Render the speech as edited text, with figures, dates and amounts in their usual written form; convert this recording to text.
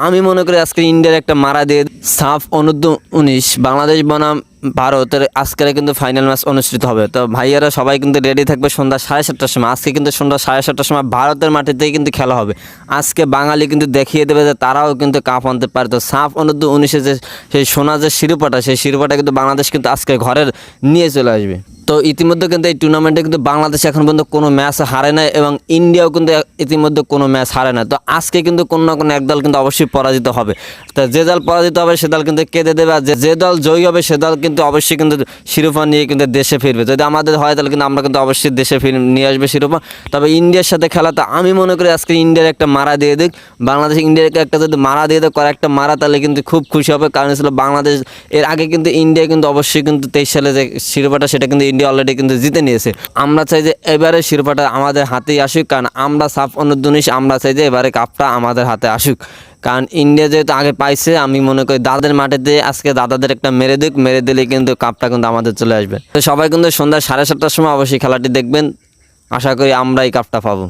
আমি মনে করি আজকে ইন্ডিয়ার একটা মারা দিয়ে সাফ অনূর্ধ্ব-19 বাংলাদেশ বনাম ভারতের আজকের কিন্তু ফাইনাল ম্যাচ অনুষ্ঠিত হবে। তো ভাইয়ারা সবাই কিন্তু রেডি থাকবে সন্ধ্যা 7:30টার সময়। আজকে কিন্তু সন্ধ্যা 7:30টার সময় ভারতের মাটিতেই কিন্তু খেলা হবে। আজকে বাঙালি কিন্তু দেখিয়ে দেবে যে তারাও কিন্তু কাপ আনতে পারে। তো সাফ অনূর্ধ্ব-19 যে সেই সোনা যে শিরোপাটা, সেই শিরোপাটা কিন্তু বাংলাদেশ কিন্তু আজকে ঘরের নিয়ে চলে আসবে। তো ইতিমধ্যে কিন্তু এই টুর্নামেন্টে কিন্তু বাংলাদেশ এখন পর্যন্ত কোনো ম্যাচ হারে না এবং ইন্ডিয়াও কিন্তু ইতিমধ্যে কোনো ম্যাচ হারে না। তো আজকে কিন্তু কোনো না কোনো এক দল কিন্তু অবশ্যই পরাজিত হবে। তো যে দল পরাজিত হবে সে দল কিন্তু কেঁদে দেবে, আর যে দল জয়ী হবে সে দল কিন্তু অবশ্যই কিন্তু শিরোপা নিয়ে কিন্তু দেশে ফিরবে। যদি আমাদের হয় তাহলে কিন্তু আমরা কিন্তু অবশ্যই দেশে নিয়ে আসবে শিরোপা। তবে ইন্ডিয়ার সাথে খেলা তো আমি মনে করি আজকে ইন্ডিয়ার একটা মারা দিয়ে দিক, বাংলাদেশ ইন্ডিয়াকে একটা যদি মারা দিয়ে দেয়, একটা মারা, তাহলে কিন্তু খুব খুশি হবে। কারণ ছিল বাংলাদেশ এর আগে কিন্তু ইন্ডিয়া কিন্তু অবশ্যই কিন্তু 23 সালে যে শিরোপাটা সেটা কিন্তু ইন্ডিয়া অলরেডি কিন্তু জিতে নিয়েছে। আমরা চাই যে এবারে শিরোপাটা আমাদের হাতেই আসুক, কারণ আমরা সাফ অনূর্ধ্ব-19 আমরা চাই যে এবারে কাপটা আমাদের হাতে আসুক। কারণ ইন্ডিয়া যেহেতু আগে পাইছে, আমি মনে করি দাদাদের মাঠেতে আজকে দাদাদের একটা মেরে দিলে কিন্তু কাপটা কিন্তু আমাদের চলে আসবে। তো সবাই কিন্তু সন্ধ্যা 7:30টার সময় অবশ্যই খেলাটি দেখবেন। আশা করি আমরা এই কাপটা পাবো।